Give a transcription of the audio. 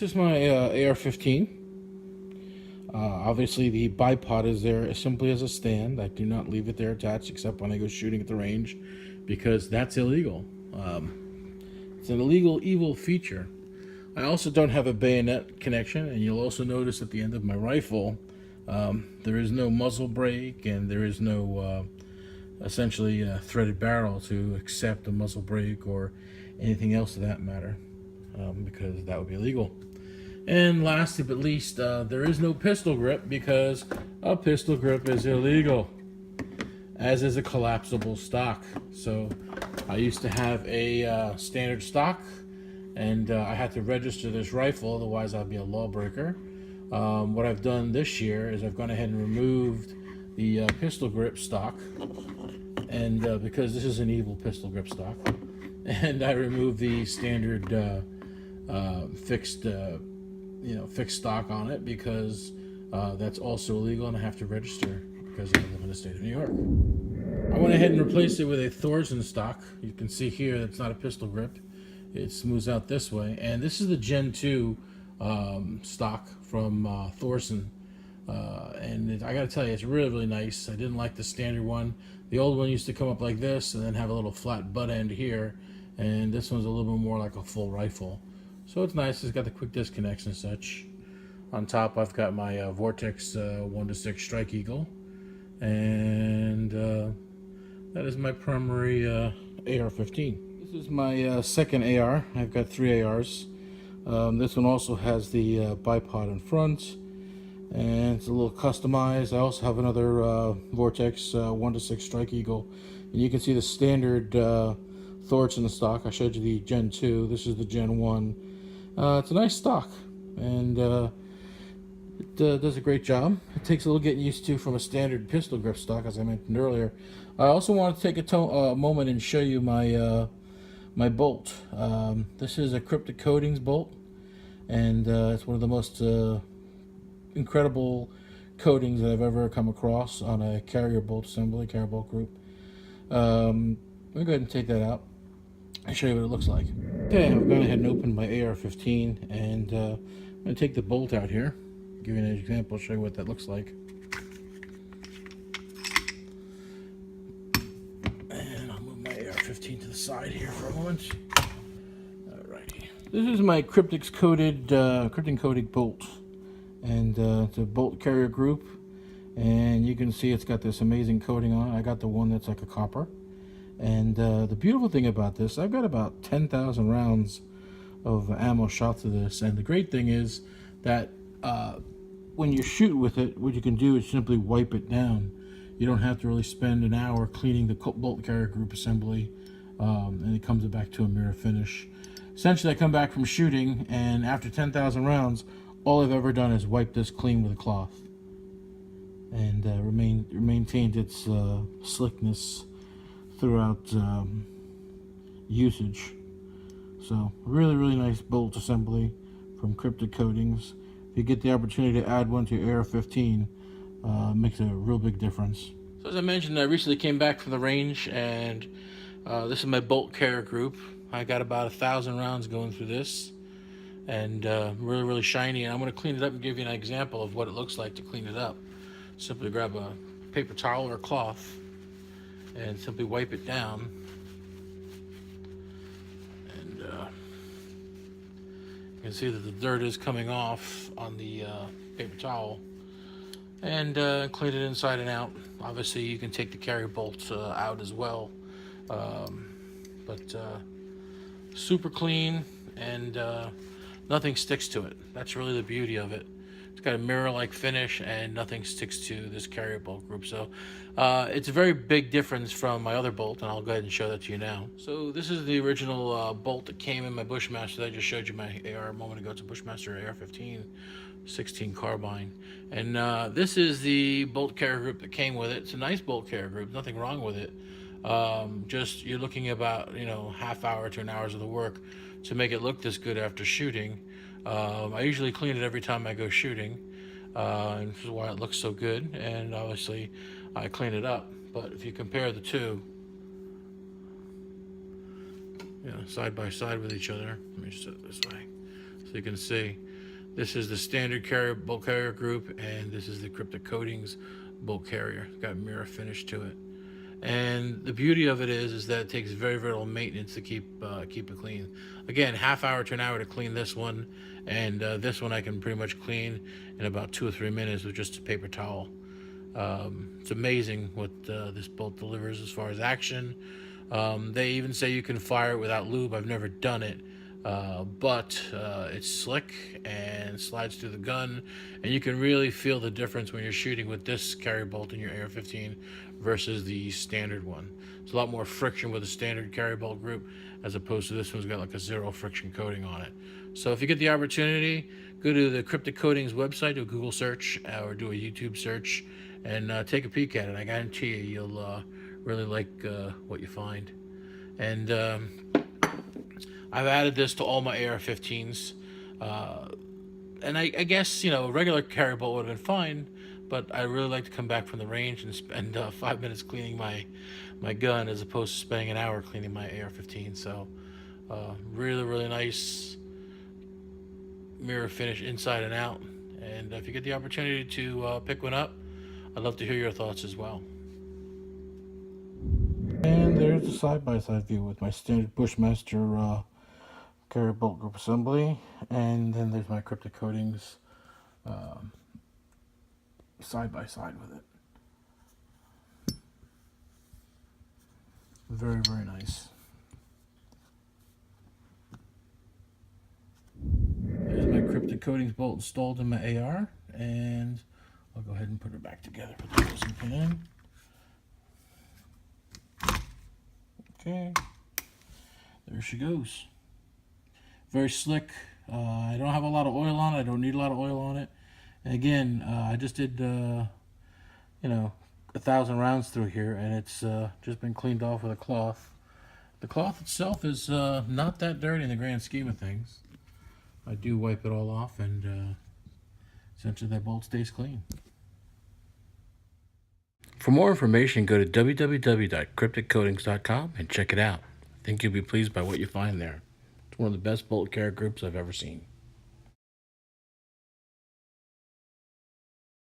is my AR-15. Obviously, the bipod is there simply as a stand. I do not leave it there attached except when I go shooting at the range, because that's illegal. It's an illegal, evil feature. I also don't have a bayonet connection, and you'll also notice at the end of my rifle, there is no muzzle brake, and there is no essentially threaded barrel to accept a muzzle brake or anything else of that matter, because that would be illegal. And lastly but least, there is no pistol grip, because a pistol grip is illegal, as is a collapsible stock. So I used to have a standard stock, and I had to register this rifle, otherwise I'd be a lawbreaker. What I've done this year is I've gone ahead and removed the pistol grip stock, and because this is an evil pistol grip stock, and I removed the standard fixed stock on it, because that's also illegal and I have to register because I live in the state of New York. I went ahead and replaced it with a Thorson stock. You can see here that's not a pistol grip. It smooths out this way, and this is the Gen 2 stock from Thorson, and I gotta tell you, it's really, really nice. I didn't like the standard one. The old one used to come up like this and then have a little flat butt end here, and this one's a little bit more like a full rifle. So it's nice. It's got the quick disconnects and such. On top, I've got my Vortex 1-6 Strike Eagle, and that is my primary AR-15. This is my second AR. I've got 3 ARs. This one also has the bipod in front, and it's a little customized. I also have another Vortex 1-6 Strike Eagle, and you can see the standard Thorson stock. I showed you the Gen 2. This is the Gen 1. It's a nice stock, and it does a great job. It takes a little getting used to from a standard pistol grip stock, as I mentioned earlier. I also want to take a moment and show you my my bolt. This is a Cryptic Coatings bolt, and it's one of the most incredible coatings that I've ever come across on a carrier bolt assembly, carrier bolt group. Let me go ahead and take that out and show you what it looks like. Okay, I've gone ahead and opened my AR-15, and I'm going to take the bolt out here, give you an example, show you what that looks like. And I'll move my AR-15 to the side here for a moment. Alrighty. This is my Cryptic coated bolt, and it's a bolt carrier group, and you can see it's got this amazing coating on it. I got the one that's like a copper. And the beautiful thing about this, I've got about 10,000 rounds of ammo shot through this, and the great thing is that when you shoot with it, what you can do is simply wipe it down. You don't have to really spend an hour cleaning the bolt carrier group assembly, and it comes back to a mirror finish. Essentially, I come back from shooting, and after 10,000 rounds, all I've ever done is wipe this clean with a cloth, and maintained its slickness throughout usage. So really, really nice bolt assembly from Cryptic Coatings. If you get the opportunity to add one to your AR-15, makes a real big difference. So as I mentioned, I recently came back from the range, and this is my bolt carrier group. I got about 1,000 rounds going through this, and really, really shiny. And I'm going to clean it up and give you an example of what it looks like to clean it up. Simply grab a paper towel or a cloth and simply wipe it down, and you can see that the dirt is coming off on the paper towel, and clean it inside and out. Obviously you can take the carrier bolt out as well, but super clean, and nothing sticks to it. That's really the beauty of it. It's got a mirror-like finish, and nothing sticks to this carrier bolt group. So it's a very big difference from my other bolt, and I'll go ahead and show that to you now. So this is the original bolt that came in my Bushmaster that I just showed you my AR a moment ago. It's a Bushmaster AR-15 16 carbine, and this is the bolt carrier group that came with it. It's a nice bolt carrier group, nothing wrong with it. Just you're looking about half hour to an hour's of the work to make it look this good after shooting. I usually clean it every time I go shooting, and this is why it looks so good, and obviously I clean it up. But if you compare the two, side by side with each other, let me just set it this way so you can see. This is the standard carrier bolt carrier group, and this is the Cryptic Coatings bolt carrier. Got mirror finish to it. And the beauty of it is that it takes very, very little maintenance to keep it clean. Again, half hour to an hour to clean this one, and this one I can pretty much clean in about 2 or 3 minutes with just a paper towel. It's amazing what this bolt delivers as far as action. They even say you can fire it without lube. I've never done it, but it's slick and slides through the gun, and you can really feel the difference when you're shooting with this carry bolt in your AR-15 versus the standard one. There's a lot more friction with the standard carry bolt group as opposed to this one's got like a zero friction coating on it. So if you get the opportunity, go to the Cryptic Coatings website, do a Google search or do a YouTube search, and take a peek at it. I guarantee you, you'll really like what you find. And I've added this to all my AR-15s. And I guess, you know, a regular carry bolt would have been fine, but I really like to come back from the range and spend 5 minutes cleaning my gun as opposed to spending an hour cleaning my AR-15. So really, really nice mirror finish inside and out. And if you get the opportunity to pick one up, I'd love to hear your thoughts as well. And there's the side-by-side view with my standard Bushmaster carry bolt group assembly, and then there's my Cryptic Coatings side-by-side with it. Very, very nice. There's my Cryptic Coatings bolt installed in my AR, and I'll go ahead and put her back together. Put the closing pin in. Okay, there she goes. Very slick. I don't have a lot of oil on it. I don't need a lot of oil on it. And again, I just did, you know, 1,000 rounds through here, and it's just been cleaned off with a cloth. The cloth itself is not that dirty in the grand scheme of things. I do wipe it all off, and essentially that bolt stays clean. For more information, go to www.crypticcoatings.com and check it out. I think you'll be pleased by what you find there. It's one of the best bolt carrier groups I've ever seen.